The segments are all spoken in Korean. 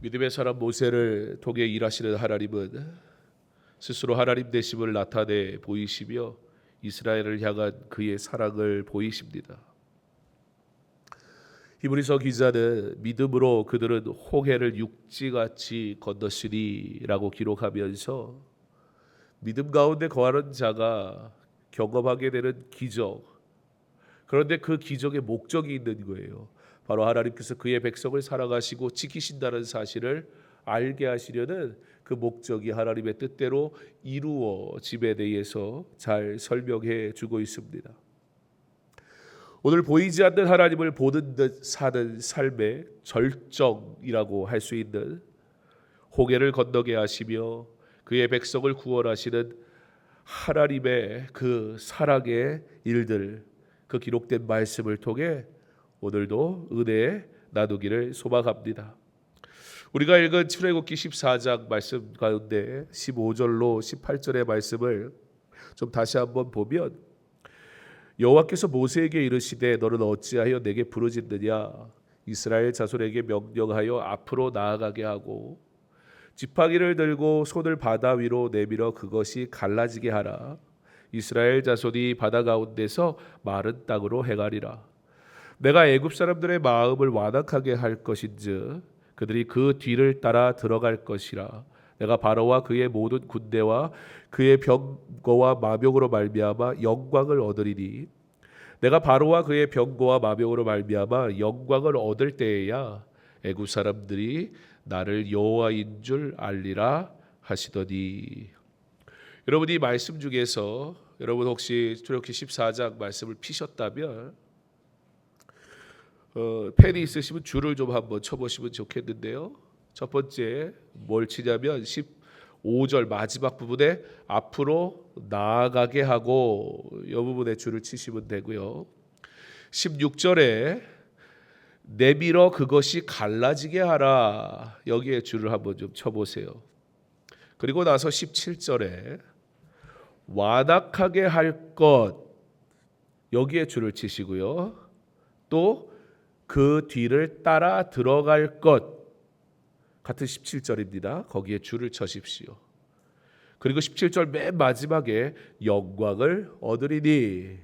믿음의 사람 모세를 통해 일하시는 하나님은 스스로 하나님 되심을 나타내 보이시며 이스라엘을 향한 그의 사랑을 보이십니다. 히브리서 기자는 믿음으로 그들은 홍해를 육지같이 건넜으리라고 기록하면서 믿음 가운데 거하는 자가 경험하게 되는 기적, 그런데 그 기적의 목적이 있는 거예요. 바로 하나님께서 그의 백성을 사랑하시고 지키신다는 사실을 알게 하시려는 그 목적이 하나님의 뜻대로 이루어짐에 대해서 잘 설명해 주고 있습니다. 오늘 보이지 않는 하나님을 보는 듯 사는 삶의 절정이라고 할 수 있는 홍해를 건너게 하시며 그의 백성을 구원하시는 하나님의 그 사랑의 일들, 그 기록된 말씀을 통해 오늘도 은혜에 나누기를 소망합니다. 우리가 읽은 출애굽기 14장 말씀 가운데 15절로 18절의 말씀을 좀 다시 한번 보면, 여호와께서 모세에게 이르시되 너는 어찌하여 내게 부르짖느냐, 이스라엘 자손에게 명령하여 앞으로 나아가게 하고 지팡이를 들고 손을 바다 위로 내밀어 그것이 갈라지게 하라. 이스라엘 자손이 바다 가운데서 마른 땅으로 행하리라. 내가 애굽 사람들의 마음을 완악하게 할 것인즉 그들이 그 뒤를 따라 들어갈 것이라. 내가 바로와 그의 모든 군대와 그의 병거와 마병으로 말미암아 영광을 얻으리니, 내가 바로와 그의 병거와 마병으로 말미암아 영광을 얻을 때에야 애굽 사람들이 나를 여호와인 줄 알리라 하시더니. 여러분, 이 말씀 중에서 여러분 혹시 출애굽기 14장 말씀을 피셨다면 펜이 있으시면 줄을 좀 한번 쳐보시면 좋겠는데요. 첫 번째 뭘 치냐면 15절 마지막 부분에 앞으로 나아가게 하고 이 부분에 줄을 치시면 되고요. 16절에 내밀어 그것이 갈라지게 하라, 여기에 줄을 한번 좀 쳐보세요. 그리고 나서 17절에 완악하게 할 것, 여기에 줄을 치시고요. 또 그 뒤를 따라 들어갈 것, 같은 17절입니다. 거기에 줄을 쳐십시오. 그리고 17절 맨 마지막에 영광을 얻으리니,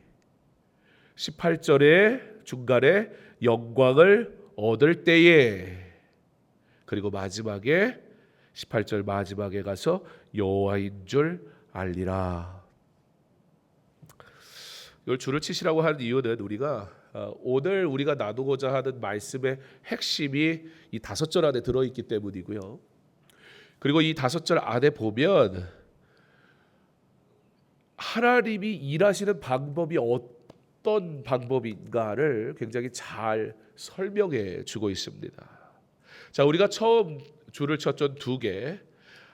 18절의 중간에 영광을 얻을 때에, 그리고 마지막에 18절 마지막에 가서 여호와인 줄 알리라. 이걸 줄을 치시라고 하는 이유는 우리가 오늘 우리가 나누고자 하는 말씀의 핵심이 이 5절 안에 들어있기 때문이고요. 그리고 이 5절 안에 보면 하나님이 일하시는 방법이 어떤 방법인가를 굉장히 잘 설명해 주고 있습니다. 자, 우리가 처음 줄을 쳤던 2개,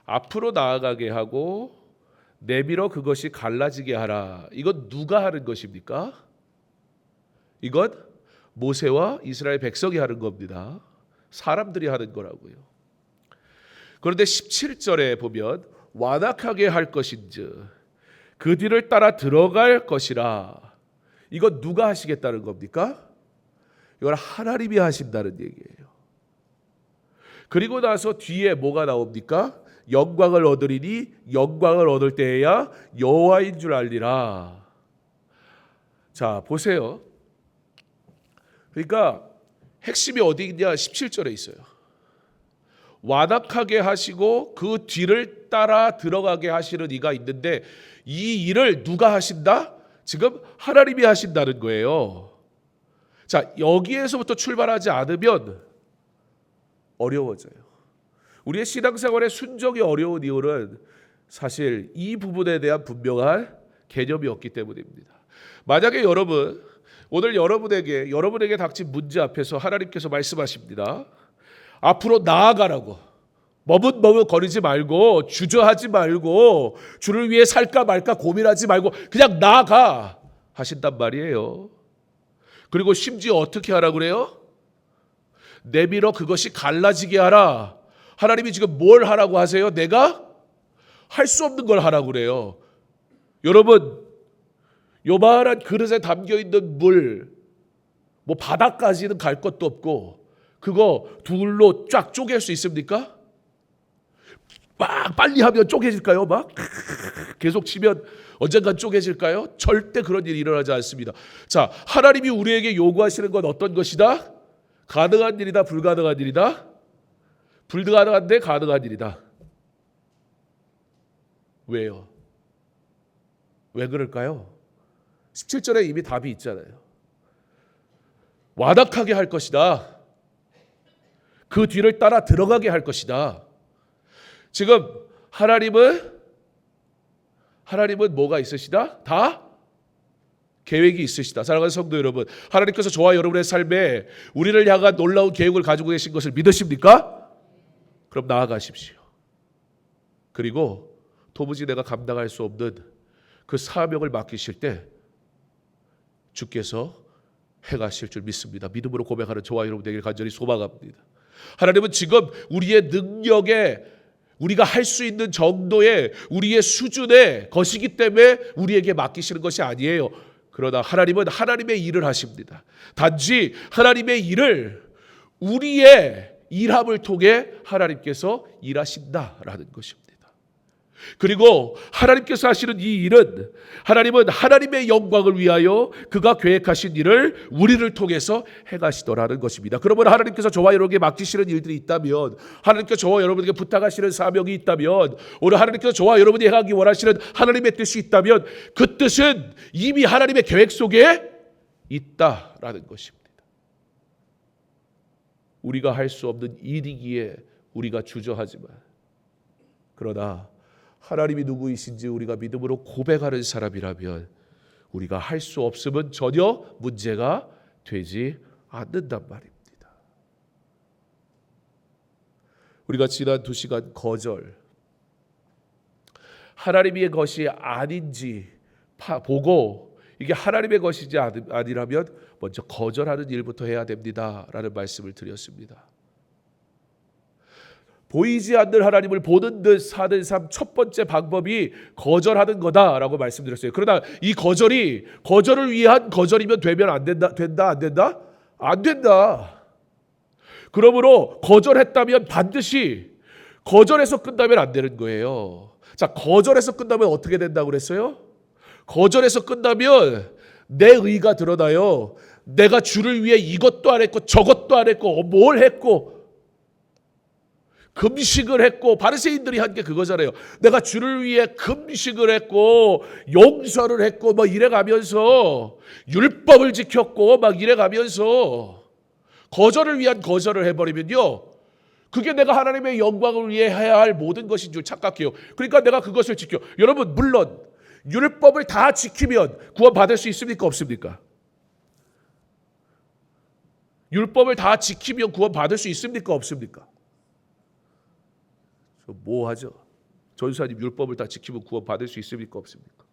앞으로 나아가게 하고 내밀어 그것이 갈라지게 하라, 이건 누가 하는 것입니까? 이건 모세와 이스라엘 백성이 하는 겁니다. 사람들이 하는 거라고요. 그런데 17절에 보면 완악하게 할 것인즉 그 뒤를 따라 들어갈 것이라, 이건 누가 하시겠다는 겁니까? 이건 하나님이 하신다는 얘기예요. 그리고 나서 뒤에 뭐가 나옵니까? 영광을 얻으리니, 영광을 얻을 때에야 여호와인 줄 알리라. 자, 보세요. 그러니까 핵심이 어디 있냐? 17절에 있어요. 완악하게 하시고 그 뒤를 따라 들어가게 하시는 이가 있는데, 이 일을 누가 하신다? 지금 하나님이 하신다는 거예요. 자, 여기에서부터 출발하지 않으면 어려워져요. 우리의 신앙생활의 순종이 어려운 이유는 사실 이 부분에 대한 분명한 개념이 없기 때문입니다. 만약에 여러분, 오늘 여러분에게 닥친 문제 앞에서 하나님께서 말씀하십니다. 앞으로 나아가라고. 머뭇머뭇거리지 말고, 주저하지 말고, 주를 위해 살까 말까 고민하지 말고 그냥 나아가 하신단 말이에요. 그리고 심지어 어떻게 하라고 그래요? 내밀어 그것이 갈라지게 하라. 하나님이 지금 뭘 하라고 하세요? 내가 할 수 없는 걸 하라고 그래요. 여러분, 요만한 그릇에 담겨있는 물, 뭐 바닥까지는 갈 것도 없고 그거 둘로 쫙 쪼갤 수 있습니까? 막 빨리 하면 쪼개질까요? 막 계속 치면 언젠간 쪼개질까요? 절대 그런 일이 일어나지 않습니다. 자, 하나님이 우리에게 요구하시는 건 어떤 것이다? 가능한 일이다, 불가능한 일이다? 불가능한데 가능한 일이다. 왜요? 왜 그럴까요? 17절에 이미 답이 있잖아요. 완악하게 할 것이다. 그 뒤를 따라 들어가게 할 것이다. 지금 하나님은 뭐가 있으시다? 다 계획이 있으시다. 사랑하는 성도 여러분, 하나님께서 저와 여러분의 삶에 우리를 향한 놀라운 계획을 가지고 계신 것을 믿으십니까? 그럼 나아가십시오. 그리고 도무지 내가 감당할 수 없는 그 사명을 맡기실 때 주께서 행하실 줄 믿습니다. 믿음으로 고백하는 저와 여러분 되길 간절히 소망합니다. 하나님은 지금 우리의 능력에 우리가 할 수 있는 정도의 우리의 수준의 것이기 때문에 우리에게 맡기시는 것이 아니에요. 그러나 하나님은 하나님의 일을 하십니다. 단지 하나님의 일을 우리의 일함을 통해 하나님께서 일하신다라는 것입니다. 그리고 하나님께서 하시는 이 일은 하나님은 하나님의 영광을 위하여 그가 계획하신 일을 우리를 통해서 행하시더라는 것입니다. 그러면 하나님께서 저와 여러분에게 맡기시는 일들이 있다면, 하나님께서 저와 여러분에게 부탁하시는 사명이 있다면, 오늘 하나님께서 저와 여러분이 행하기 원하시는 하나님의 뜻이 있다면 그 뜻은 이미 하나님의 계획 속에 있다라는 것입니다. 우리가 할 수 없는 일이기에 우리가 주저하지만, 그러나 하나님이 누구이신지 우리가 믿음으로 고백하는 사람이라면 우리가 할 수 없음은 전혀 문제가 되지 않는단 말입니다. 우리가 지난 2시간 거절, 하나님의 것이 아닌지 보고 이게 하나님의 것이지 아니라면 먼저 거절하는 일부터 해야 됩니다라는 말씀을 드렸습니다. 보이지 않는 하나님을 보는 듯 사는 삶 첫 번째 방법이 거절하는 거다라고 말씀드렸어요. 그러나 이 거절을 위한 거절이면 되면 안 된다? 안 된다? 안 된다. 그러므로 거절했다면 반드시 거절해서 끝나면 안 되는 거예요. 자, 거절해서 끝나면 어떻게 된다고 그랬어요? 거절해서 끝나면 내 의가 드러나요. 내가 주를 위해 이것도 안 했고 저것도 안 했고 뭘 했고 금식을 했고, 바리새인들이 한 게 그거잖아요. 내가 주를 위해 금식을 했고 용서를 했고 막 이래가면서 율법을 지켰고 막 이래가면서 거절을 위한 거절을 해버리면요, 그게 내가 하나님의 영광을 위해 해야 할 모든 것인 줄 착각해요. 그러니까 내가 그것을 지켜. 여러분, 물론 율법을 다 지키면 구원받을 수 있습니까? 없습니까? 율법을 다 지키면 구원받을 수 있습니까? 없습니까? 뭐 하죠? 전사님, 율법을 다 지키면 구원 받을 수 있습니까? 없습니까?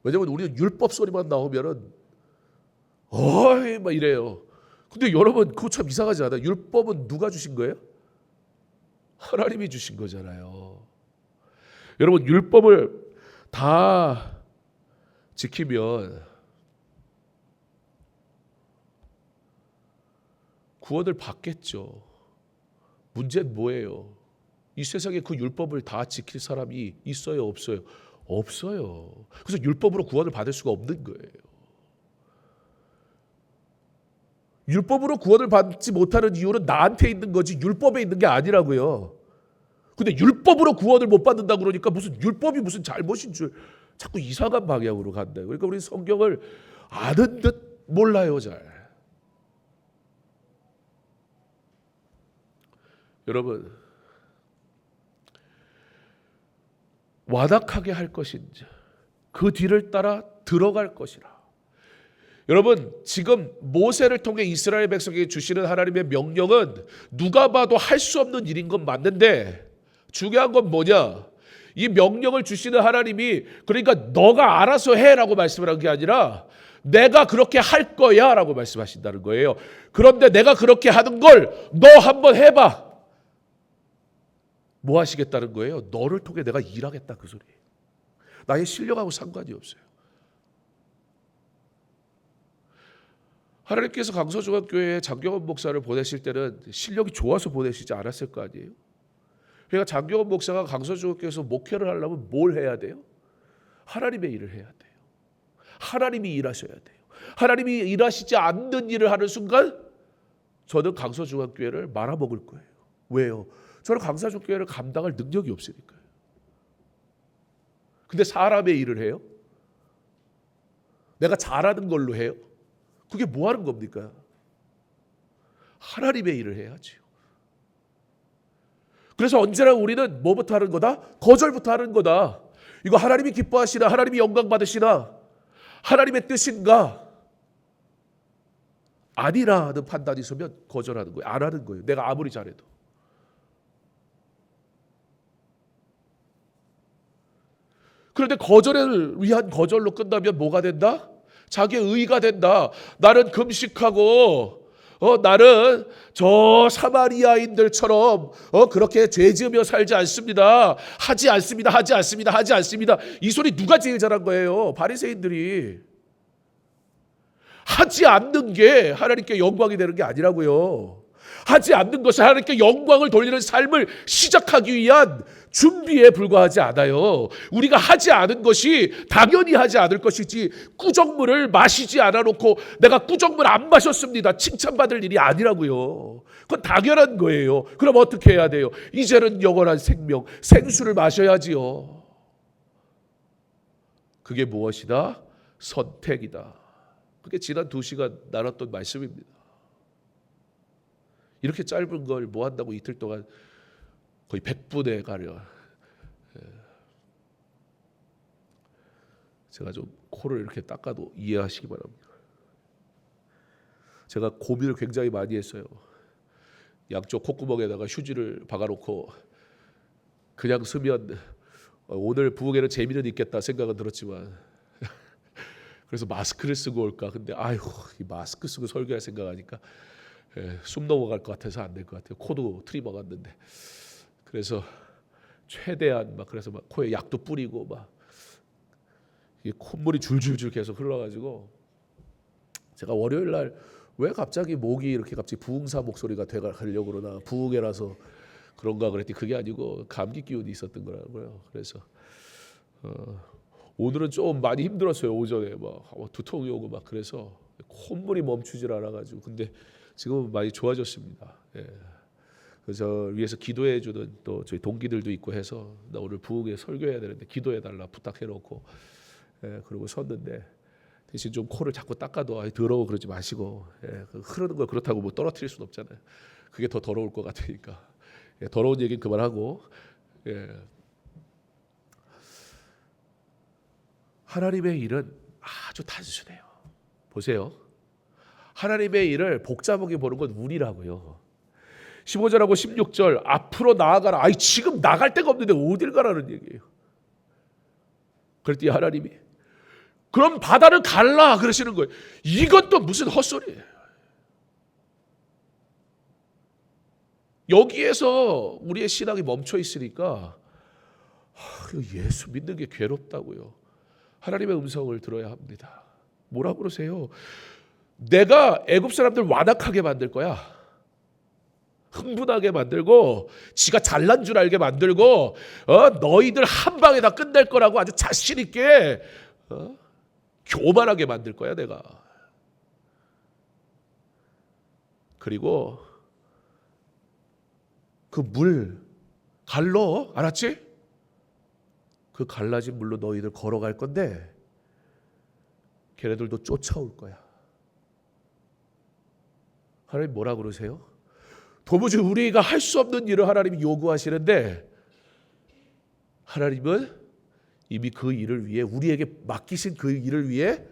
왜냐면 우리는 율법 소리만 나오면은 어이 막 이래요. 근데 여러분, 그거 참 이상하지 않아요? 율법은 누가 주신 거예요? 하나님이 주신 거잖아요. 여러분, 율법을 다 지키면 구원을 받겠죠. 문제는 뭐예요? 이 세상에 그 율법을 다 지킬 사람이 있어요, 없어요? 없어요. 그래서 율법으로 구원을 받을 수가 없는 거예요. 율법으로 구원을 받지 못하는 이유는 나한테 있는 거지 율법에 있는 게 아니라고요. 근데 율법으로 구원을 못 받는다 그러니까 무슨 율법이 무슨 잘못인 줄 자꾸 이상한 방향으로 간다. 그러니까 우리 성경을 아는 듯 몰라요, 잘. 여러분, 완악하게 할 것인지 그 뒤를 따라 들어갈 것이라. 여러분, 지금 모세를 통해 이스라엘 백성에게 주시는 하나님의 명령은 누가 봐도 할 수 없는 일인 건 맞는데, 중요한 건 뭐냐? 이 명령을 주시는 하나님이 그러니까 너가 알아서 해라고 말씀을 한 게 아니라 내가 그렇게 할 거야 라고 말씀하신다는 거예요. 그런데 내가 그렇게 하는 걸 너 한번 해봐. 뭐 하시겠다는 거예요? 너를 통해 내가 일하겠다, 그 소리예요. 나의 실력하고 상관이 없어요. 하나님께서 강서중앙교회에 장경원 목사를 보내실 때는 실력이 좋아서 보내시지 않았을 거 아니에요. 그러니까 장경원 목사가 강서중앙교회에서 목회를 하려면 뭘 해야 돼요? 하나님의 일을 해야 돼요. 하나님이 일하셔야 돼요. 하나님이 일하시지 않는 일을 하는 순간 저는 강서중앙교회를 말아먹을 거예요. 왜요? 저는 강서중앙교회를 감당할 능력이 없으니까요. 근데 사람의 일을 해요? 내가 잘하는 걸로 해요? 그게 뭐 하는 겁니까? 하나님의 일을 해야지요. 그래서 언제나 우리는 뭐부터 하는 거다? 거절부터 하는 거다. 이거 하나님이 기뻐하시나? 하나님이 영광 받으시나? 하나님의 뜻인가? 아니라는 판단이 있으면 거절하는 거예요. 안 하는 거예요. 내가 아무리 잘해도. 그런데 거절을 위한 거절로 끝나면 뭐가 된다? 자기의 의가 된다. 나는 금식하고 나는 저 사마리아인들처럼 그렇게 죄 지으며 살지 않습니다. 하지 않습니다. 하지 않습니다. 하지 않습니다. 이 소리 누가 제일 잘한 거예요? 바리새인들이. 하지 않는 게 하나님께 영광이 되는 게 아니라고요. 하지 않는 것이 하나님께 영광을 돌리는 삶을 시작하기 위한 준비에 불과하지 않아요. 우리가 하지 않은 것이 당연히 하지 않을 것이지 꾸정물을 마시지 않아놓고 내가 꾸정물 안 마셨습니다. 칭찬받을 일이 아니라고요. 그건 당연한 거예요. 그럼 어떻게 해야 돼요? 이제는 영원한 생명, 생수를 마셔야지요. 그게 무엇이다? 선택이다. 그게 지난 2시간 나눴던 말씀입니다. 이렇게 짧은 걸 뭐 한다고 이틀 동안 거의 100분에 가려. 제가 좀 코를 이렇게 닦아도 이해하시기 바랍니다. 제가 고민을 굉장히 많이 했어요. 양쪽 콧구멍에다가 휴지를 박아놓고 그냥 쓰면 오늘 부흥회는 재미는 있겠다 생각은 들었지만 그래서 마스크를 쓰고 올까. 근데 이 마스크 쓰고 설교할 생각하니까 숨 넘어갈 것 같아서 안 될 것 같아요. 코도 트리머 갔는데. 그래서 최대한 그래서 코에 약도 뿌리고 콧물이 줄줄줄 계속 흘러가지고 제가 월요일 날 왜 갑자기 목이 이렇게 갑자기 부흥사 목소리가 되려고 그러나 부흥회라서 그런가 그랬더니 그게 아니고 감기 기운이 있었던 거라고요. 그래서 오늘은 좀 많이 힘들었어요. 오전에 두통이 오고 그래서 콧물이 멈추질 않아가지고 근데 지금은 많이 좋아졌습니다. 예. 그래서 위에서 기도해 주는 또 저희 동기들도 있고 해서 나 오늘 부흥회 설교해야 되는데 기도해 달라 부탁해놓고 그러고 섰는데 대신 좀 코를 자꾸 닦아도 더러워 그러지 마시고 흐르는 거 그렇다고 떨어뜨릴 수는 없잖아요. 그게 더 더러울 것 같으니까 더러운 얘기는 그만하고 하나님의 일은 아주 단순해요. 보세요. 하나님의 일을 복잡하게 보는 건 우리라고요. 15절하고 16절 앞으로 나아가라. 지금 나갈 데가 없는데 어딜 가라는 얘기예요. 그랬더니 하나님이 그럼 바다를 갈라 그러시는 거예요. 이건 또 무슨 헛소리예요. 여기에서 우리의 신앙이 멈춰 있으니까 예수 믿는 게 괴롭다고요. 하나님의 음성을 들어야 합니다. 뭐라고 그러세요? 내가 애굽 사람들 완악하게 만들 거야. 흥분하게 만들고 지가 잘난 줄 알게 만들고 너희들 한 방에 다 끝낼 거라고 아주 자신 있게 교만하게 만들 거야 내가. 그리고 그 물 갈러 알았지? 그 갈라진 물로 너희들 걸어갈 건데 걔네들도 쫓아올 거야. 하나님 뭐라 그러세요? 도무지 우리가 할 수 없는 일을 하나님이 요구하시는데 하나님은 이미 그 일을 위해 우리에게 맡기신 그 일을 위해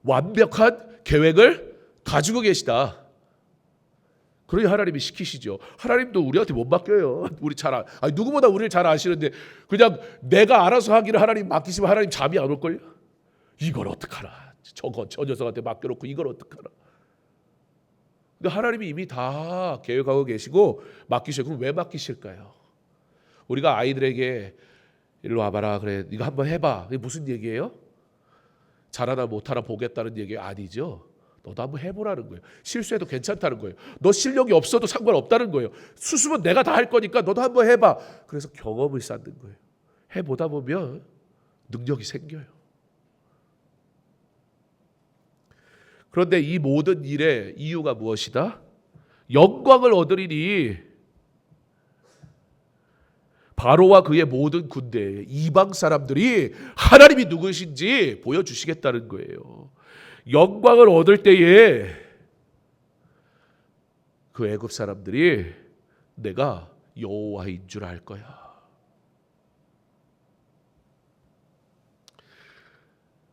완벽한 계획을 가지고 계시다. 그러니 하나님이 시키시죠. 하나님도 우리한테 못 맡겨요. 우리 누구보다 우리를 잘 아시는데 그냥 내가 알아서 하기를 하나님 맡기시면 하나님 잠이 안 올걸요. 이걸 어떡하나. 저 녀석한테 맡겨놓고 이걸 어떡하나. 근데 하나님이 이미 다 계획하고 계시고 맡기셔. 그럼 왜 맡기실까요? 우리가 아이들에게 일로 와봐라 그래 이거 한번 해봐. 이게 무슨 얘기예요? 잘하나 못하나 보겠다는 얘기 아니죠. 너도 한번 해보라는 거예요. 실수해도 괜찮다는 거예요. 너 실력이 없어도 상관없다는 거예요. 수습은 내가 다 할 거니까 너도 한번 해봐. 그래서 경험을 쌓는 거예요. 해보다 보면 능력이 생겨요. 그런데 이 모든 일의 이유가 무엇이다? 영광을 얻으리니 바로와 그의 모든 군대, 이방 사람들이 하나님이 누구신지 보여주시겠다는 거예요. 영광을 얻을 때에 그 애굽 사람들이 내가 여호와인 줄 알 거야.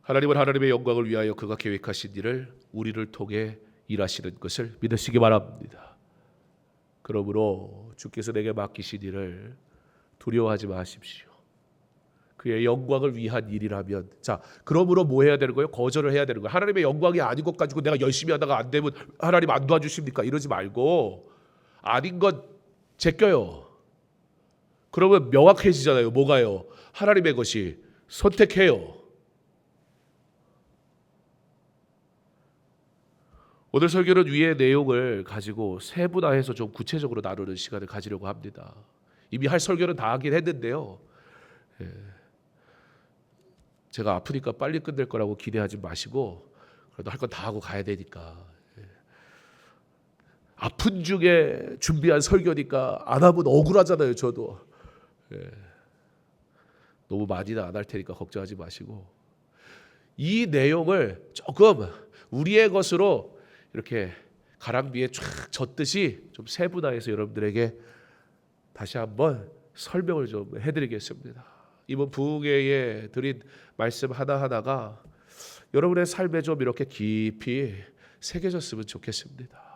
하나님은 하나님의 영광을 위하여 그가 계획하신 일을 우리를 통해 일하시는 것을 믿으시기 바랍니다. 그러므로 주께서 내게 맡기신 일을 두려워하지 마십시오. 그의 영광을 위한 일이라면, 자, 그러므로 뭐 해야 되는 거예요? 거절을 해야 되는 거예요. 하나님의 영광이 아닌 것 가지고 내가 열심히 하다가 안 되면 하나님 안 도와주십니까? 이러지 말고 아닌 것 제껴요. 그러면 명확해지잖아요. 뭐가요? 하나님의 것이 선택해요. 오늘 설교는 위의 내용을 가지고 세분화해서 좀 구체적으로 나누는 시간을 가지려고 합니다. 이미 할 설교는 다 하긴 했는데요. 제가 아프니까 빨리 끝낼 거라고 기대하지 마시고 그래도 할 건 다 하고 가야 되니까. 아픈 중에 준비한 설교니까 안 하면 억울하잖아요. 저도. 너무 많이는 안 할 테니까 걱정하지 마시고 이 내용을 조금 우리의 것으로 이렇게 가랑비에 쫙 젖듯이 좀 세분화해서 여러분들에게 다시 한번 설명을 좀 해드리겠습니다. 이번 부흥회에 드린 말씀 하나하나가 여러분의 삶에 좀 이렇게 깊이 새겨졌으면 좋겠습니다.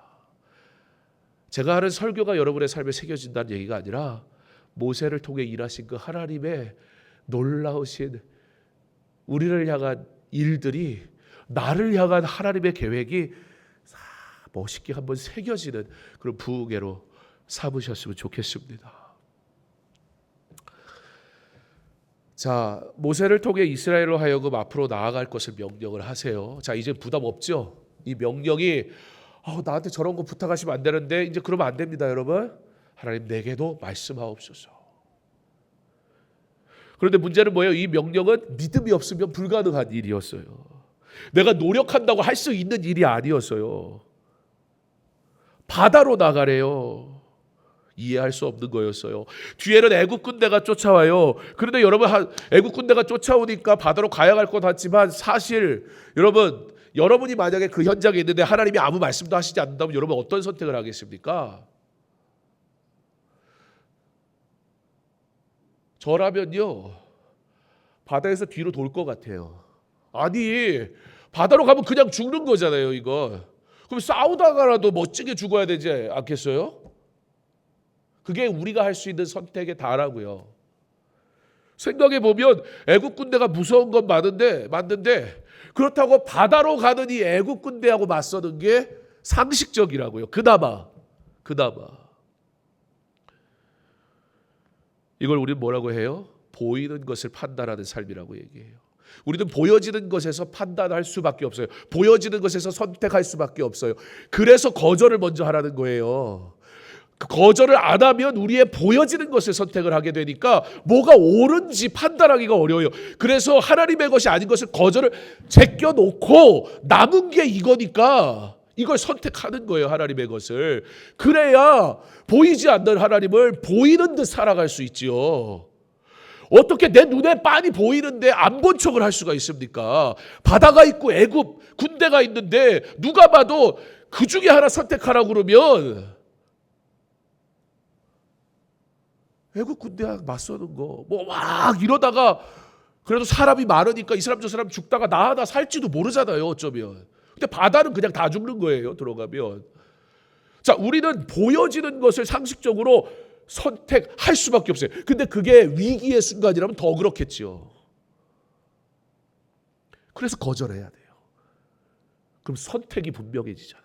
제가 하는 설교가 여러분의 삶에 새겨진다는 얘기가 아니라 모세를 통해 일하신 그 하나님의 놀라우신 우리를 향한 일들이 나를 향한 하나님의 계획이 멋있게 한번 새겨지는 그런 부흥회로 삼으셨으면 좋겠습니다. 자, 모세를 통해 이스라엘로 하여금 앞으로 나아갈 것을 명령을 하세요. 자, 이제 부담 없죠? 이 명령이 나한테 저런 거 부탁하시면 안 되는데 이제 그러면 안 됩니다, 여러분. 하나님 내게도 말씀하옵소서. 그런데 문제는 뭐예요? 이 명령은 믿음이 없으면 불가능한 일이었어요. 내가 노력한다고 할 수 있는 일이 아니었어요. 바다로 나가래요. 이해할 수 없는 거였어요. 뒤에는 애굽 군대가 쫓아와요. 그런데 여러분 애굽 군대가 쫓아오니까 바다로 가야 할 것 같지만 사실 여러분이 만약에 그 현장에 있는데 하나님이 아무 말씀도 하시지 않는다면 여러분 어떤 선택을 하겠습니까? 저라면요 바다에서 뒤로 돌 것 같아요. 아니 바다로 가면 그냥 죽는 거잖아요 이거. 그럼 싸우다가라도 멋지게 죽어야 되지 않겠어요? 그게 우리가 할 수 있는 선택에 다라고요. 생각해 보면 애국 군대가 무서운 건 맞는데 그렇다고 바다로 가는 이 애국 군대하고 맞서는 게 상식적이라고요. 그나마 이걸 우리는 뭐라고 해요? 보이는 것을 판단하는 삶이라고 얘기해요. 우리는 보여지는 것에서 판단할 수밖에 없어요. 보여지는 것에서 선택할 수밖에 없어요. 그래서 거절을 먼저 하라는 거예요. 그 거절을 안 하면 우리의 보여지는 것을 선택을 하게 되니까 뭐가 옳은지 판단하기가 어려워요. 그래서 하나님의 것이 아닌 것을 거절을 제껴놓고 남은 게 이거니까 이걸 선택하는 거예요. 하나님의 것을. 그래야 보이지 않는 하나님을 보이는 듯 살아갈 수 있지요. 어떻게 내 눈에 빤히 보이는데 안 본 척을 할 수가 있습니까? 바다가 있고 애굽 군대가 있는데 누가 봐도 그 중에 하나 선택하라고 그러면 애굽 군대와 맞서는 거 뭐 막 이러다가 그래도 사람이 많으니까 이 사람 저 사람 죽다가 나 하나 살지도 모르잖아요. 어쩌면. 근데 바다는 그냥 다 죽는 거예요. 들어가면. 자, 우리는 보여지는 것을 상식적으로 선택할 수밖에 없어요. 근데 그게 위기의 순간이라면 더 그렇겠죠. 그래서 거절해야 돼요. 그럼 선택이 분명해지잖아요.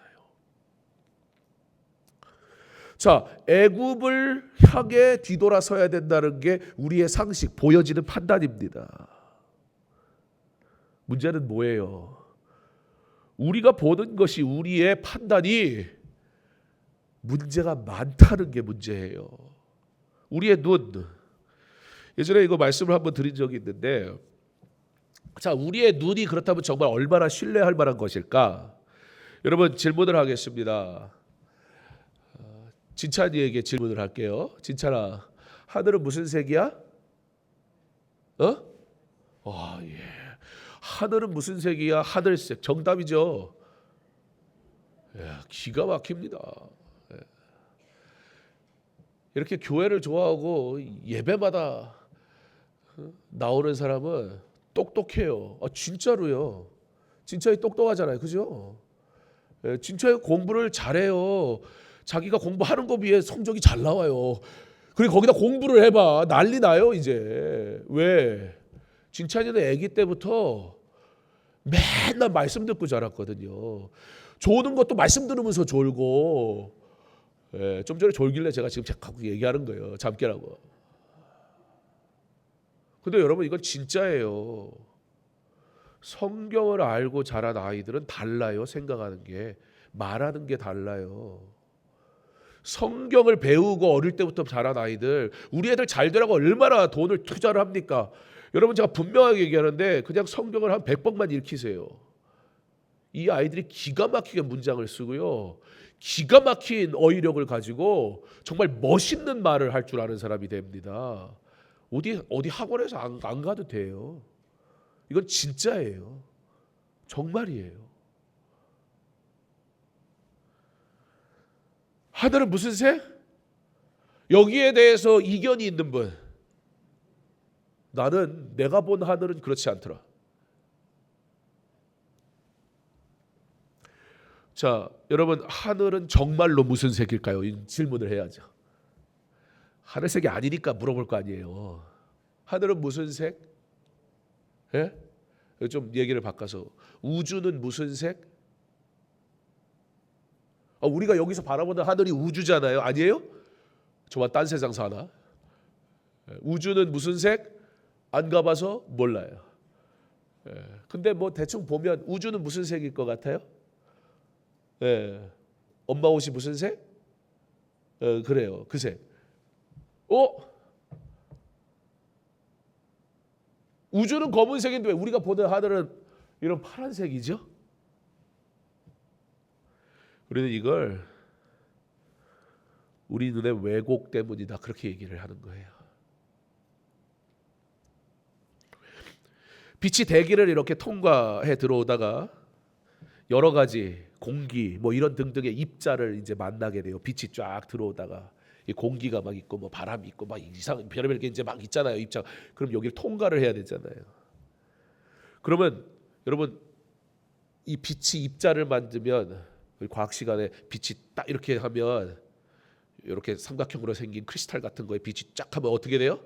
자, 애굽을 향해 뒤돌아서야 된다는 게 우리의 상식, 보여지는 판단입니다. 문제는 뭐예요? 우리가 보는 것이 우리의 판단이 문제가 많다는 게 문제예요. 우리의 눈. 예전에 이거 말씀을 한번 드린 적이 있는데, 자, 우리의 눈이 그렇다면 정말 얼마나 신뢰할 만한 것일까? 여러분 질문을 하겠습니다. 진찬이에게 질문을 할게요. 진찬아, 하늘은 무슨 색이야? 예. 하늘은 무슨 색이야? 하늘색. 정답이죠. 기가 막힙니다. 이렇게 교회를 좋아하고 예배마다 나오는 사람은 똑똑해요. 진짜로요. 진짜에 똑똑하잖아요. 그죠? 진짜에 공부를 잘해요. 자기가 공부하는 거 비해 성적이 잘 나와요. 그리고 거기다 공부를 해봐. 난리 나요 이제. 왜? 진찬이는 아기 때부터 맨날 말씀 듣고 자랐거든요. 조는 것도 말씀 들으면서 졸고. 좀 전에 졸길래 제가 지금 자꾸 얘기하는 거예요. 잠 깨라고. 근데 여러분 이건 진짜예요. 성경을 알고 자란 아이들은 달라요. 생각하는 게, 말하는 게 달라요. 성경을 배우고 어릴 때부터 자란 아이들, 우리 애들 잘 되라고 얼마나 돈을 투자를 합니까? 여러분 제가 분명하게 얘기하는데 그냥 성경을 한 100번만 읽히세요. 이 아이들이 기가 막히게 문장을 쓰고요, 기가 막힌 어휘력을 가지고 정말 멋있는 말을 할 줄 아는 사람이 됩니다. 어디 학원에서 안 가도 돼요. 이건 진짜예요. 정말이에요. 하늘은 무슨 색? 여기에 대해서 이견이 있는 분. 나는 내가 본 하늘은 그렇지 않더라. 자, 여러분 하늘은 정말로 무슨 색일까요? 이 질문을 해야죠. 하늘색이 아니니까 물어볼 거 아니에요. 하늘은 무슨 색? 예? 좀 얘기를 바꿔서 우주는 무슨 색? 우리가 여기서 바라보는 하늘이 우주잖아요. 아니에요? 저만 딴 세상 사나? 우주는 무슨 색? 안 가봐서 몰라요. 근데 뭐 대충 보면 우주는 무슨 색일 것 같아요? 엄마 옷이 무슨 색? 그래요. 그 색. 우주는 검은색인데 왜 우리가 보는 하늘은 이런 파란색이죠? 우리는 이걸 우리 눈의 왜곡 때문이다, 그렇게 얘기를 하는 거예요. 빛이 대기를 이렇게 통과해 들어오다가 여러 가지 공기 뭐 이런 등등의 입자를 이제 만나게 돼요. 빛이 쫙 들어오다가 이 공기가 막 있고 뭐 바람이 있고 막 이상 별의별 게 이제 막 있잖아요. 입자. 그럼 여기를 통과를 해야 되잖아요. 그러면 여러분 이 빛이 입자를 만들면, 과학 시간에 빛이 딱 이렇게 하면 이렇게 삼각형으로 생긴 크리스탈 같은 거에 빛이 쫙 하면 어떻게 돼요?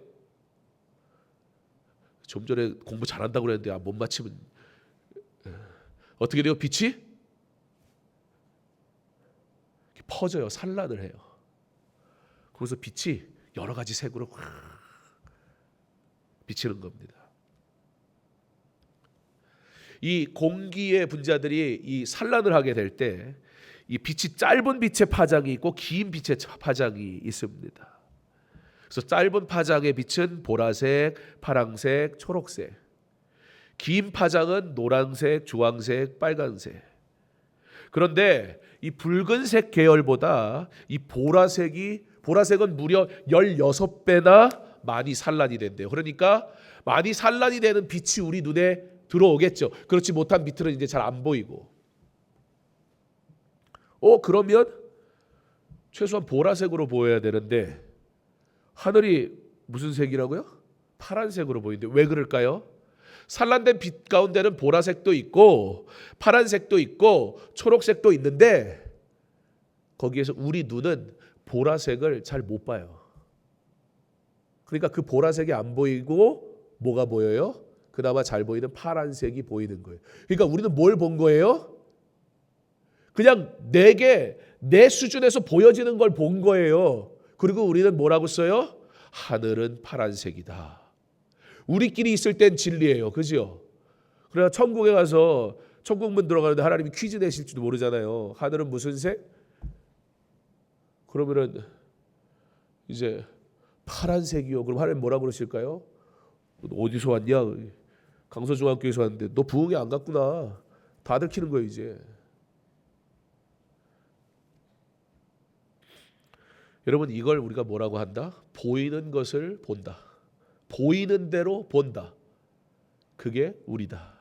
좀 전에 공부 잘한다고 그랬는데 못 맞히면 어떻게 돼요? 빛이 퍼져요. 산란을 해요. 그래서 빛이 여러 가지 색으로 비치는 겁니다. 이 공기의 분자들이 이 산란을 하게 될 때 이 빛이 짧은 빛의 파장이 있고 긴 빛의 파장이 있습니다. 그래서 짧은 파장의 빛은 보라색, 파랑색, 초록색. 긴 파장은 노란색, 주황색, 빨간색. 그런데 이 붉은색 계열보다 이 보라색은 무려 16배나 많이 산란이 된대요. 그러니까 많이 산란이 되는 빛이 우리 눈에 들어오겠죠. 그렇지 못한 빛은 이제 잘 안 보이고. 그러면 최소한 보라색으로 보여야 되는데 하늘이 무슨 색이라고요? 파란색으로 보이는데 왜 그럴까요? 산란된 빛 가운데는 보라색도 있고 파란색도 있고 초록색도 있는데 거기에서 우리 눈은 보라색을 잘 못 봐요. 그러니까 그 보라색이 안 보이고 뭐가 보여요? 그나마 잘 보이는 파란색이 보이는 거예요. 그러니까 우리는 뭘 본 거예요? 그냥 내 수준에서 보여지는 걸 본 거예요. 그리고 우리는 뭐라고 써요? 하늘은 파란색이다. 우리끼리 있을 땐 진리예요. 그죠? 그래서 천국에 가서 천국문 들어가는데 하나님이 퀴즈 내실지도 모르잖아요. 하늘은 무슨 색? 그러면은 이제 파란색이요. 그럼 하나님 뭐라 그러실까요? 어디서 왔냐? 강서중학교에서 왔는데 너 부흥회 안 갔구나. 다 들키는 거예요 이제. 여러분 이걸 우리가 뭐라고 한다? 보이는 것을 본다. 보이는 대로 본다. 그게 우리다.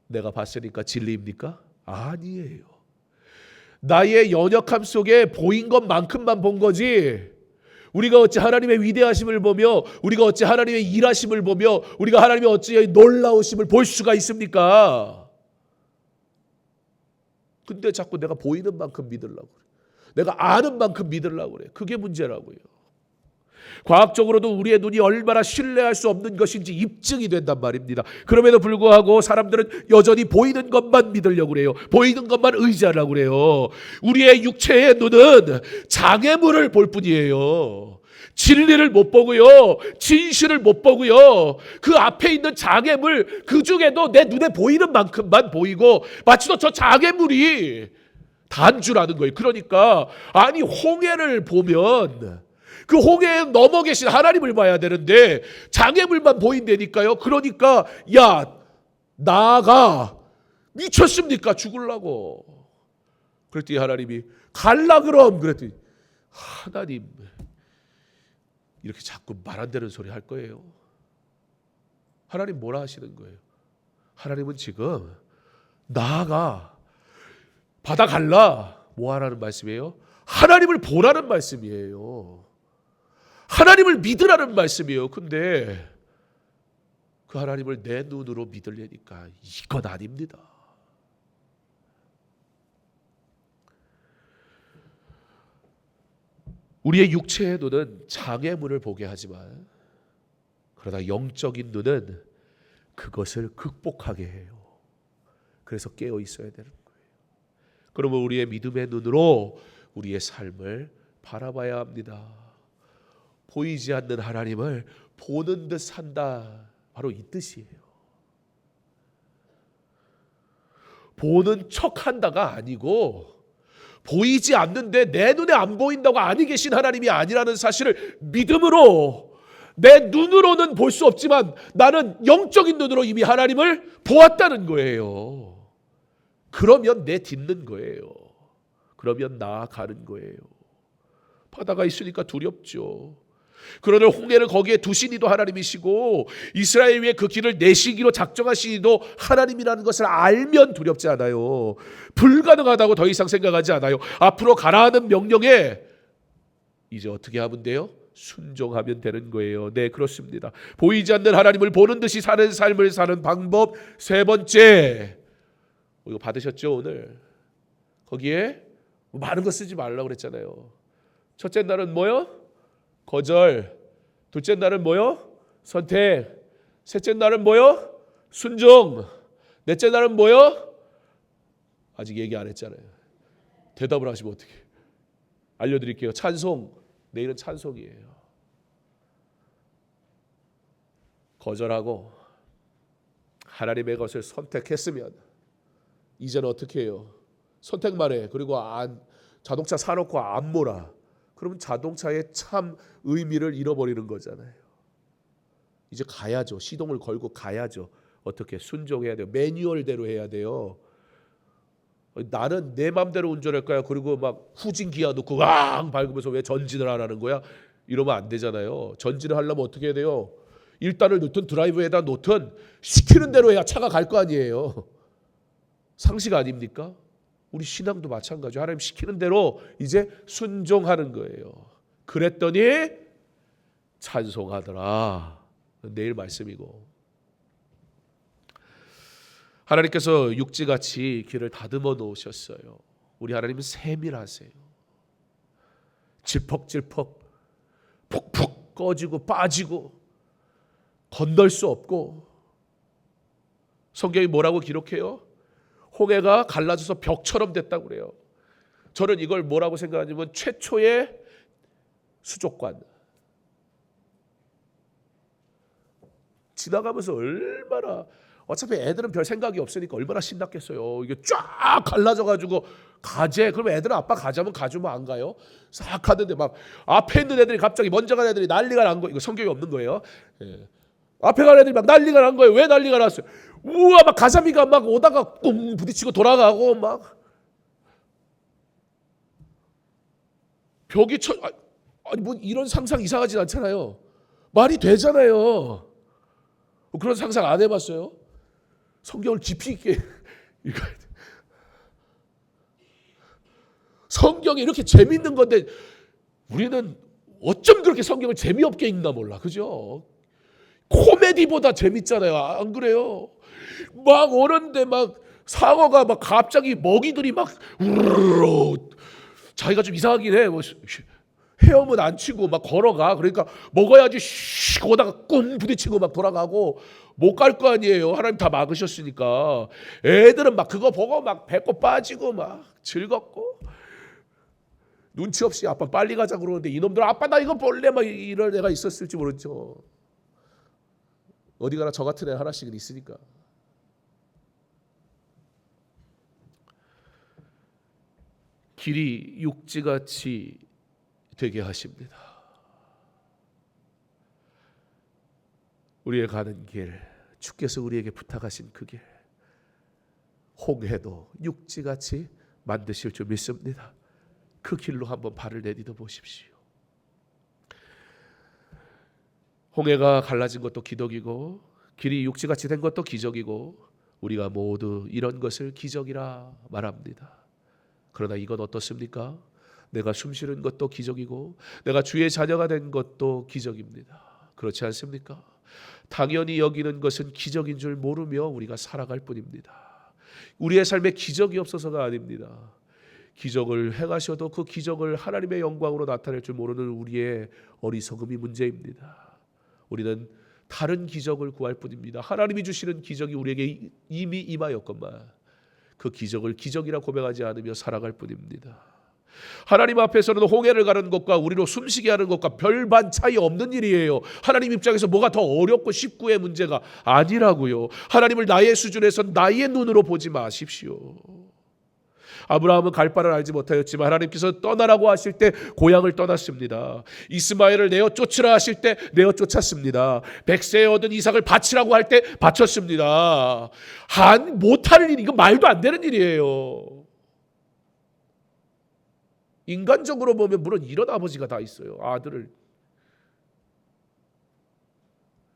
내가 봤으니까 진리입니까? 아니에요. 나의 연약함 속에 보인 것만큼만 본 거지. 우리가 어찌 하나님의 위대하심을 보며 우리가 어찌 하나님의 일하심을 보며 우리가 하나님의 어찌 놀라우심을 볼 수가 있습니까? 근데 자꾸 내가 보이는 만큼 믿으려고 그래. 내가 아는 만큼 믿으려고 그래. 그게 문제라고요. 과학적으로도 우리의 눈이 얼마나 신뢰할 수 없는 것인지 입증이 된단 말입니다. 그럼에도 불구하고 사람들은 여전히 보이는 것만 믿으려고 그래요. 보이는 것만 의지하려고 그래요. 우리의 육체의 눈은 장애물을 볼 뿐이에요. 진리를 못 보고요. 진실을 못 보고요. 그 앞에 있는 장애물 그 중에도 내 눈에 보이는 만큼만 보이고 마치도 저 장애물이 단주라는 거예요. 그러니까 아니 홍해를 보면 그 홍해에 넘어 계신 하나님을 봐야 되는데 장애물만 보인다니까요. 그러니까 야 나가 미쳤습니까? 죽으려고. 그랬더니 하나님이 갈라 그럼. 그랬더니 하나님 이렇게 자꾸 말 안 되는 소리 할 거예요. 하나님 뭐라 하시는 거예요? 하나님은 지금 나가 바다 갈라 뭐 하라는 말씀이에요? 하나님을 보라는 말씀이에요. 하나님을 믿으라는 말씀이에요. 근데 그 하나님을 내 눈으로 믿으려니까 이건 아닙니다. 우리의 육체의 눈은 장애물을 보게 하지만 그러나 영적인 눈은 그것을 극복하게 해요. 그래서 깨어 있어야 되는 거예요. 그러면 우리의 믿음의 눈으로 우리의 삶을 바라봐야 합니다. 보이지 않는 하나님을 보는 듯 산다. 바로 이 뜻이에요. 보는 척 한다가 아니고 보이지 않는데 내 눈에 안 보인다고 아니 계신 하나님이 아니라는 사실을 믿음으로 내 눈으로는 볼 수 없지만 나는 영적인 눈으로 이미 하나님을 보았다는 거예요. 그러면 내딛는 거예요. 그러면 나아가는 거예요. 바다가 있으니까 두렵죠. 그러나 홍해를 거기에 두시니도 하나님이시고 이스라엘 위에 그 길을 내시기로 작정하시니도 하나님이라는 것을 알면 두렵지 않아요. 불가능하다고 더 이상 생각하지 않아요. 앞으로 가라는 명령에 이제 어떻게 하면 돼요? 순종하면 되는 거예요. 네, 그렇습니다. 보이지 않는 하나님을 보는 듯이 사는 삶을 사는 방법 세 번째. 이거 받으셨죠 오늘? 거기에 많은 거 쓰지 말라고 그랬잖아요. 첫째 날은 뭐요? 거절. 둘째 날은 뭐요? 선택. 셋째 날은 뭐요? 순종. 넷째 날은 뭐요? 아직 얘기 안 했잖아요. 대답을 하시면 어떻게? 알려드릴게요. 찬송. 내일은 찬송이에요. 거절하고 하나님의 것을 선택했으면 이제는 어떻게 해요? 선택만 해. 그리고 자동차 사놓고 안 몰아. 그러면 자동차의 참 의미를 잃어버리는 거잖아요. 이제 가야죠. 시동을 걸고 가야죠. 어떻게? 순종해야 돼요. 매뉴얼대로 해야 돼요. 나는 내 맘대로 운전할까요? 그리고 막 후진 기어 넣고 왕 밟으면서 왜 전진을 안 하는 거야? 이러면 안 되잖아요. 전진을 하려면 어떻게 해야 돼요? 1단을 놓든 드라이브에다 놓든 시키는 대로 해야 차가 갈 거 아니에요. 상식 아닙니까? 우리 신앙도 마찬가지죠. 하나님 시키는 대로 이제 순종하는 거예요. 그랬더니 찬송하더라. 내일 말씀이고. 하나님께서 육지같이 길을 다듬어 놓으셨어요. 우리 하나님은 세밀하세요. 질퍽질퍽 푹푹 꺼지고 빠지고 건널 수 없고. 성경이 뭐라고 기록해요? 홍해가 갈라져서 벽처럼 됐다고 그래요. 저는 이걸 뭐라고 생각하냐면 최초의 수족관. 지나가면서 얼마나 어차피 애들은 별 생각이 없으니까 얼마나 신났겠어요. 이게 쫙 갈라져가지고 가재. 그러면 애들은 아빠 가자면 가주면 안 가요? 싹 가는데 막 앞에 있는 애들이 갑자기 먼저 간 애들이 난리가 난 거예요. 이거 성경이 없는 거예요. 예. 앞에 간 애들이 막 난리가 난 거예요. 왜 난리가 났어요? 우와 막 가자미가 막 오다가 꽁 부딪히고 돌아가고 막 벽이 아니 뭐 이런 상상 이상하진 않잖아요. 말이 되잖아요. 그런 상상 안 해봤어요? 성경을 깊이 있게 읽어야 돼. 성경이 이렇게 재밌는 건데 우리는 어쩜 그렇게 성경을 재미없게 읽나 몰라. 그죠? 코미디보다 재밌잖아요. 안 그래요? 막 오는데 막 상어가 막 갑자기 먹이들이 막 우르르 자기가 좀 이상하긴 해. 뭐 헤엄은 안 치고 막 걸어가. 그러니까 먹어야지 슉 오다가 꿍 부딪히고 막 돌아가고 못 갈 거 아니에요. 하나님 다 막으셨으니까. 애들은 막 그거 보고 막 배꼽 빠지고 막 즐겁고 눈치 없이 아빠 빨리 가자 그러는데 이놈들 아빠 나 이거 볼래 막 이럴 애가 있었을지 모르죠. 어디 가나 저 같은 애 하나씩은 있으니까. 길이 육지같이 되게 하십니다. 우리의 가는 길, 주께서 우리에게 부탁하신 그 길, 홍해도 육지같이 만드실 줄 믿습니다. 그 길로 한번 발을 내디뎌 보십시오. 홍해가 갈라진 것도 기적이고 길이 육지같이 된 것도 기적이고 우리가 모두 이런 것을 기적이라 말합니다. 그러나 이건 어떻습니까? 내가 숨쉬는 것도 기적이고 내가 주의 자녀가 된 것도 기적입니다. 그렇지 않습니까? 당연히 여기는 것은 기적인 줄 모르며 우리가 살아갈 뿐입니다. 우리의 삶에 기적이 없어서가 아닙니다. 기적을 행하셔도 그 기적을 하나님의 영광으로 나타낼 줄 모르는 우리의 어리석음이 문제입니다. 우리는 다른 기적을 구할 뿐입니다. 하나님이 주시는 기적이 우리에게 이미 임하였건만 그 기적을 기적이라 고백하지 않으며 살아갈 뿐입니다. 하나님 앞에서는 홍해를 가는 것과 우리로 숨쉬게 하는 것과 별반 차이 없는 일이에요. 하나님 입장에서 뭐가 더 어렵고 쉽고의 문제가 아니라고요. 하나님을 나의 수준에서 나의 눈으로 보지 마십시오. 아브라함은 갈 바를 알지 못하였지만 하나님께서 떠나라고 하실 때 고향을 떠났습니다. 이스마엘을 내어 쫓으라 하실 때 내어 쫓았습니다. 백세에 얻은 이삭을 바치라고 할 때 바쳤습니다. 못할 일, 이거 말도 안 되는 일이에요. 인간적으로 보면 물론 이런 아버지가 다 있어요. 아들을.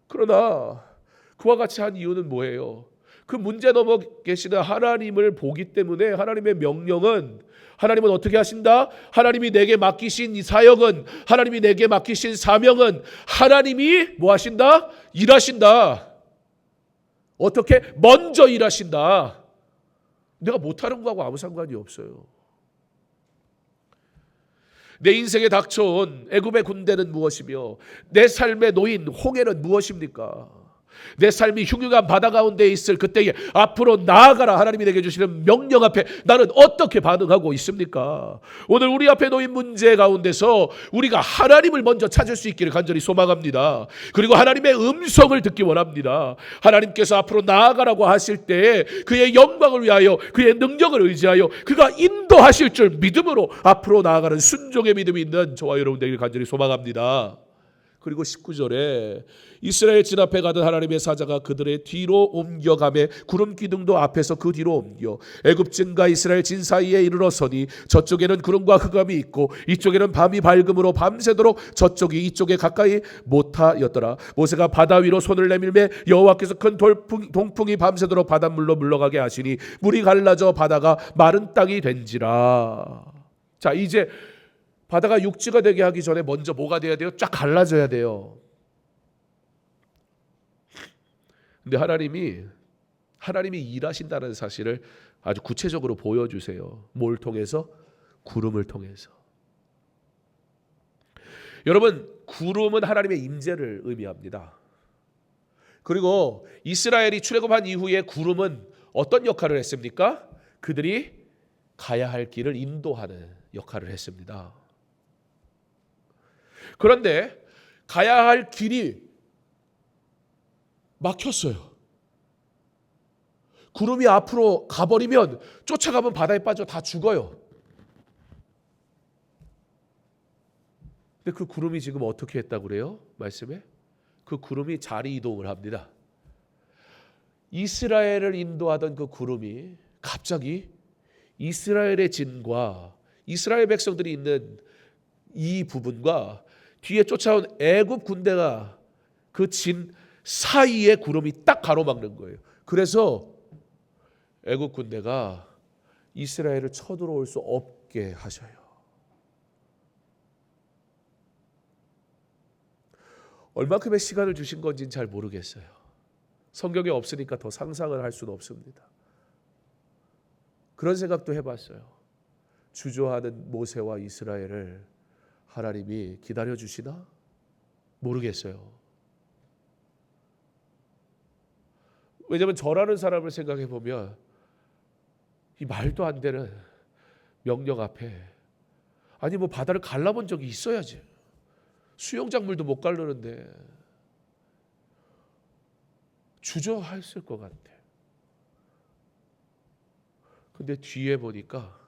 그러나 그와 같이 한 이유는 뭐예요? 그 문제 넘어 계시는 하나님을 보기 때문에 하나님의 명령은 하나님은 어떻게 하신다? 하나님이 내게 맡기신 이 사역은 하나님이 내게 맡기신 사명은 하나님이 뭐 하신다? 일하신다. 어떻게? 먼저 일하신다. 내가 못하는 거하고 아무 상관이 없어요. 내 인생에 닥쳐온 애굽의 군대는 무엇이며 내 삶에 놓인 홍해는 무엇입니까? 내 삶이 흉흉한 바다 가운데 있을 그때에 앞으로 나아가라 하나님이 내게 주시는 명령 앞에 나는 어떻게 반응하고 있습니까? 오늘 우리 앞에 놓인 문제 가운데서 우리가 하나님을 먼저 찾을 수 있기를 간절히 소망합니다. 그리고 하나님의 음성을 듣기 원합니다. 하나님께서 앞으로 나아가라고 하실 때 그의 영광을 위하여 그의 능력을 의지하여 그가 인도하실 줄 믿음으로 앞으로 나아가는 순종의 믿음이 있는 저와 여러분 되기를 간절히 소망합니다. 그리고 19절에 이스라엘 진 앞에 가던 하나님의 사자가 그들의 뒤로 옮겨가매 구름 기둥도 앞에서 그 뒤로 옮겨 애굽 진과 이스라엘 진 사이에 이르러서니 저쪽에는 구름과 흑암이 있고 이쪽에는 밤이 밝음으로 밤새도록 저쪽이 이쪽에 가까이 못하였더라. 모세가 바다 위로 손을 내밀매 여호와께서 큰 동풍이 밤새도록 바닷물로 물러가게 하시니 물이 갈라져 바다가 마른 땅이 된지라. 자, 이제 바다가 육지가 되게 하기 전에 먼저 뭐가 돼야 돼요? 쫙 갈라져야 돼요. 근데 하나님이 일하신다는 사실을 아주 구체적으로 보여주세요. 뭘 통해서? 구름을 통해서. 여러분, 구름은 하나님의 임재를 의미합니다. 그리고 이스라엘이 출애굽한 이후에 구름은 어떤 역할을 했습니까? 그들이 가야 할 길을 인도하는 역할을 했습니다. 그런데 가야 할 길이 막혔어요. 구름이 앞으로 가버리면 쫓아가면 바다에 빠져 다 죽어요. 근데 그 구름이 지금 어떻게 했다고 그래요? 말씀에? 그 구름이 자리 이동을 합니다. 이스라엘을 인도하던 그 구름이 갑자기 이스라엘의 진과 이스라엘 백성들이 있는 이 부분과 뒤에 쫓아온 애굽 군대가 그 진 사이에 구름이 딱 가로막는 거예요. 그래서 애굽 군대가 이스라엘을 쳐들어올 수 없게 하셔요. 얼마큼의 시간을 주신 건지는 잘 모르겠어요. 성경에 없으니까 더 상상을 할 수는 없습니다. 그런 생각도 해봤어요. 주저하는 모세와 이스라엘을 하나님이 기다려주시나? 모르겠어요. 왜냐하면 저라는 사람을 생각해 보면 이 말도 안 되는 명령 앞에 아니 뭐 바다를 갈라본 적이 있어야지. 수영장물도 못 가르는데 주저했을 것 같아. 근데 뒤에 보니까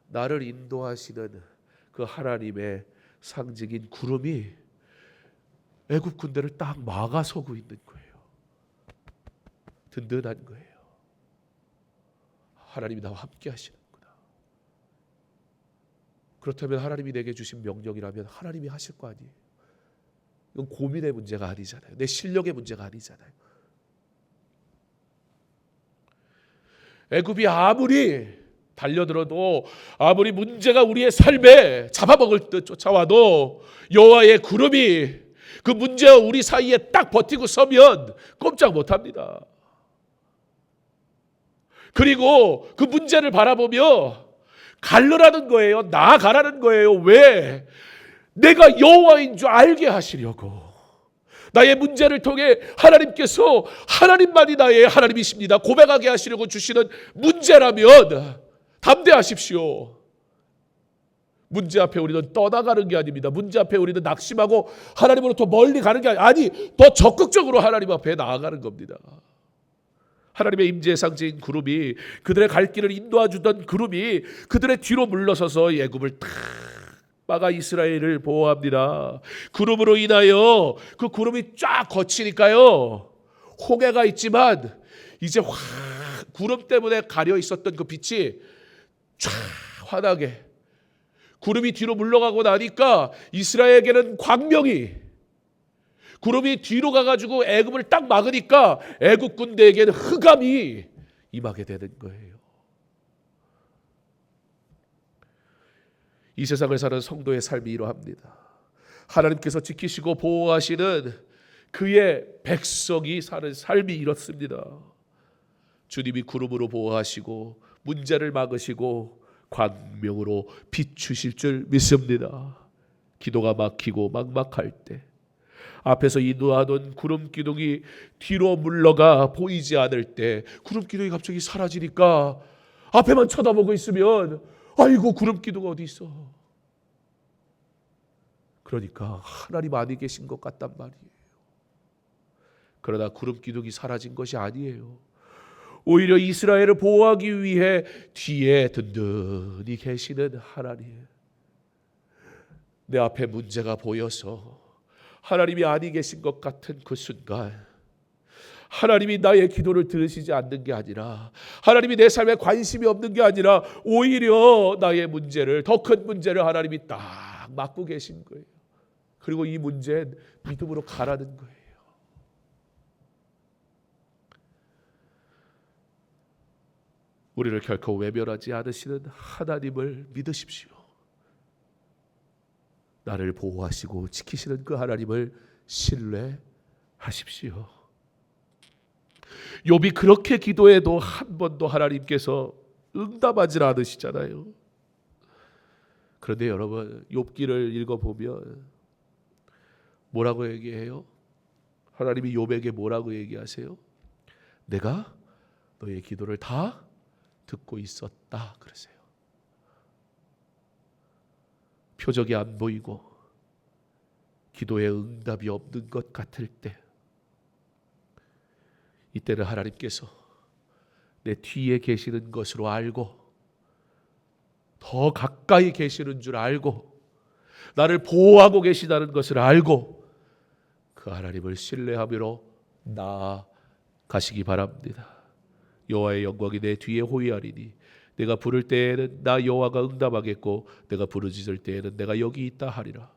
나를 인도하시는 그 하나님의 상징인 구름이 애굽 군대를 딱 막아서고 있는 거예요. 든든한 거예요. 하나님이 나와 함께 하시는구나. 그렇다면 하나님이 내게 주신 명령이라면 하나님이 하실 거 아니에요. 이건 고민의 문제가 아니잖아요. 내 실력의 문제가 아니잖아요. 애굽이 아무리 달려들어도 아무리 문제가 우리의 삶에 잡아먹을 듯 쫓아와도 여호와의 구름이 그 문제와 우리 사이에 딱 버티고 서면 꼼짝 못합니다. 그리고 그 문제를 바라보며 갈르라는 거예요. 나아가라는 거예요. 왜? 내가 여호와인 줄 알게 하시려고. 나의 문제를 통해 하나님께서 하나님만이 나의 하나님이십니다 고백하게 하시려고 주시는 문제라면 담대하십시오. 문제 앞에 우리는 떠나가는 게 아닙니다. 문제 앞에 우리는 낙심하고 하나님으로부터 멀리 가는 게 아니 더 적극적으로 하나님 앞에 나아가는 겁니다. 하나님의 임재의 상징인 구름이 그들의 갈 길을 인도해주던 구름이 그들의 뒤로 물러서서 애굽을 탁 막아 이스라엘을 보호합니다. 구름으로 인하여 그 구름이 쫙 거치니까요. 홍해가 있지만 이제 확 구름 때문에 가려 있었던 그 빛이 쫙 환하게 구름이 뒤로 물러가고 나니까 이스라엘에게는 광명이 구름이 뒤로 가가지고 애굽을 딱 막으니까 애굽 군대에게는 흑암이 임하게 되는 거예요. 이 세상을 사는 성도의 삶이 이러합니다. 하나님께서 지키시고 보호하시는 그의 백성이 사는 삶이 이렇습니다. 주님이 구름으로 보호하시고 문제를 막으시고 광명으로 비추실 줄 믿습니다. 기도가 막히고 막막할 때 앞에서 인도하던 구름 기둥이 뒤로 물러가 보이지 않을 때 구름 기둥이 갑자기 사라지니까 앞에만 쳐다보고 있으면 아이고 구름 기둥 어디 있어. 그러니까 하나님 안에 계신 것 같단 말이에요. 그러나 구름 기둥이 사라진 것이 아니에요. 오히려 이스라엘을 보호하기 위해 뒤에 든든히 계시는 하나님. 내 앞에 문제가 보여서 하나님이 아니 계신 것 같은 그 순간 하나님이 나의 기도를 들으시지 않는 게 아니라 하나님이 내 삶에 관심이 없는 게 아니라 오히려 나의 문제를 더 큰 문제를 하나님이 딱 맡고 계신 거예요. 그리고 이 문제는 믿음으로 가라는 거예요. 우리를 결코 외면하지 않으시는 하나님을 믿으십시오. 나를 보호하시고 지키시는 그 하나님을 신뢰하십시오. 욥이 그렇게 기도해도 한 번도 하나님께서 응답하지 않으시잖아요. 그런데 여러분 욥기를 읽어보면 뭐라고 얘기해요? 하나님이 욥에게 뭐라고 얘기하세요? 내가 너의 기도를 다 듣고 있었다 그러세요. 표적이 안 보이고 기도에 응답이 없는 것 같을 때 이때는 하나님께서 내 뒤에 계시는 것으로 알고 더 가까이 계시는 줄 알고 나를 보호하고 계시다는 것을 알고 그 하나님을 신뢰함으로 나아가시기 바랍니다. 여호와의 영광이 내 뒤에 호위하리니 내가 부를 때에는 나 여호와가 응답하겠고 내가 부르짖을 때에는 내가 여기 있다 하리라.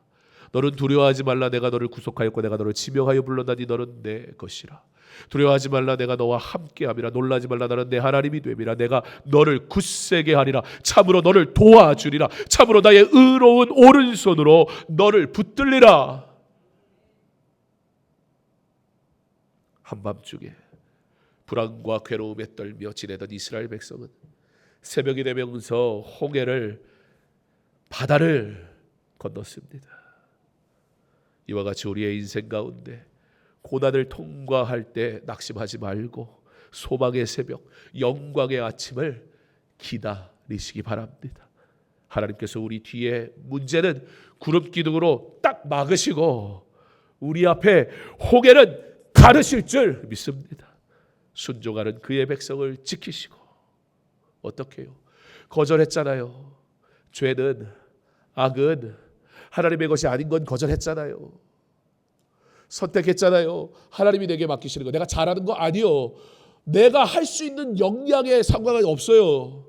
너는 두려워하지 말라. 내가 너를 구속하였고 내가 너를 지명하여 불렀나니 너는 내 것이라. 두려워하지 말라. 내가 너와 함께함이라. 놀라지 말라. 나는 내 하나님이 됨이라. 내가 너를 굳세게 하리라. 참으로 너를 도와주리라. 참으로 나의 의로운 오른손으로 너를 붙들리라. 한밤중에 불안과 괴로움에 떨며 지내던 이스라엘 백성은 새벽이 되면서 홍해를 바다를 건넜습니다. 이와 같이 우리의 인생 가운데 고난을 통과할 때 낙심하지 말고 소망의 새벽, 영광의 아침을 기다리시기 바랍니다. 하나님께서 우리 뒤에 문제는 구름 기둥으로 딱 막으시고 우리 앞에 홍해는 가르실 줄 믿습니다. 순종하는 그의 백성을 지키시고 어떻게 해요? 거절했잖아요. 죄는, 악은 하나님의 것이 아닌 건 거절했잖아요. 선택했잖아요. 하나님이 내게 맡기시는 거. 내가 잘하는 거 아니요. 내가 할 수 있는 역량의 상관이 없어요.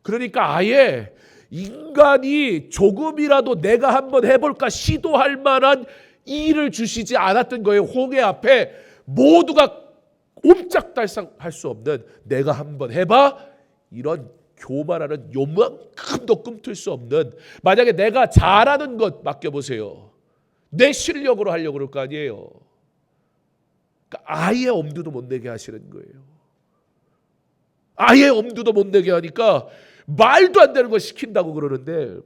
그러니까 아예 인간이 조금이라도 내가 한번 해볼까 시도할 만한 일을 주시지 않았던 거예요. 홍해 앞에 모두가 옴짝달싹 할 수 없는 내가 한번 해봐 이런 교만하는 요만큼도 꿈틀 수 없는, 만약에 내가 잘하는 것 맡겨보세요. 내 실력으로 하려고 그럴 거 아니에요. 그러니까 아예 엄두도 못 내게 하시는 거예요. 아예 엄두도 못 내게 하니까 말도 안 되는 걸 시킨다고 그러는데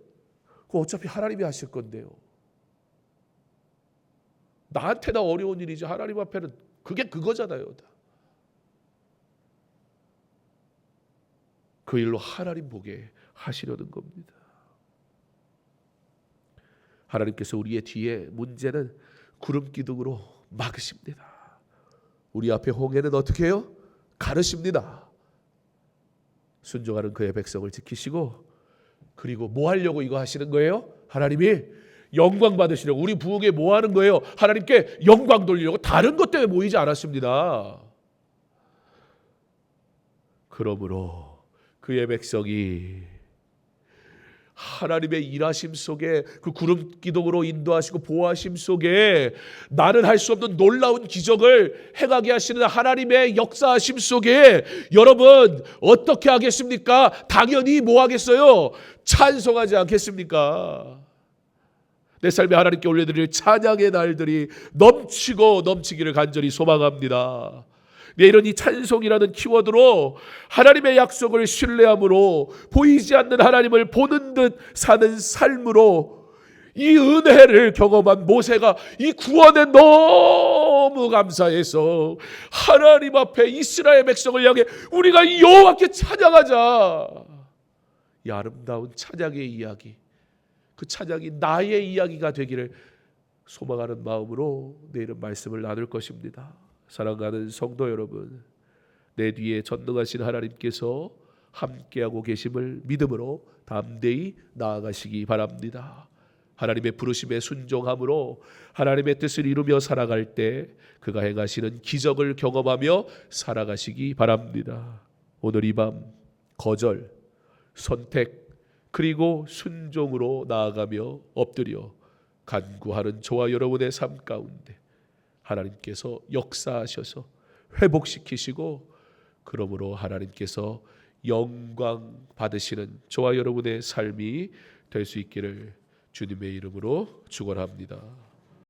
그거 어차피 하나님이 하실 건데요. 나한테나 어려운 일이지 하나님 앞에는 그게 그거잖아요. 그 일로 하나님 보게 하시려는 겁니다. 하나님께서 우리의 뒤에 문제는 구름 기둥으로 막으십니다. 우리 앞에 홍해는 어떻게 해요? 가르십니다. 순종하는 그의 백성을 지키시고, 그리고 뭐 하려고 이거 하시는 거예요? 하나님이 영광 받으시려고. 우리 부흥에 뭐 하는 거예요? 하나님께 영광 돌리려고. 다른 것 때문에 모이지 않았습니다. 그러므로 그의 백성이 하나님의 일하심 속에, 그 구름 기둥으로 인도하시고 보호하심 속에 나는 할 수 없는 놀라운 기적을 행하게 하시는 하나님의 역사하심 속에 여러분 어떻게 하겠습니까? 당연히 뭐 하겠어요? 찬송하지 않겠습니까? 내 삶에 하나님께 올려드릴 찬양의 날들이 넘치고 넘치기를 간절히 소망합니다. 내일은 이 찬송이라는 키워드로 하나님의 약속을 신뢰함으로 보이지 않는 하나님을 보는 듯 사는 삶으로 이 은혜를 경험한 모세가 이 구원에 너무 감사해서 하나님 앞에 이스라엘 백성을 향해 우리가 여호와께 찬양하자. 이 아름다운 찬양의 이야기, 그 찬양이 나의 이야기가 되기를 소망하는 마음으로 내일은 말씀을 나눌 것입니다. 사랑하는 성도 여러분, 내 뒤에 전능하신 하나님께서 함께하고 계심을 믿음으로 담대히 나아가시기 바랍니다. 하나님의 부르심에 순종함으로 하나님의 뜻을 이루며 살아갈 때 그가 행하시는 기적을 경험하며 살아가시기 바랍니다. 오늘 이 밤 거절, 선택, 그리고 순종으로 나아가며 엎드려 간구하는 저와 여러분의 삶 가운데 하나님께서 역사하셔서 회복시키시고, 그러므로 하나님께서 영광 받으시는 저와 여러분의 삶이 될 수 있기를 주님의 이름으로 축원합니다.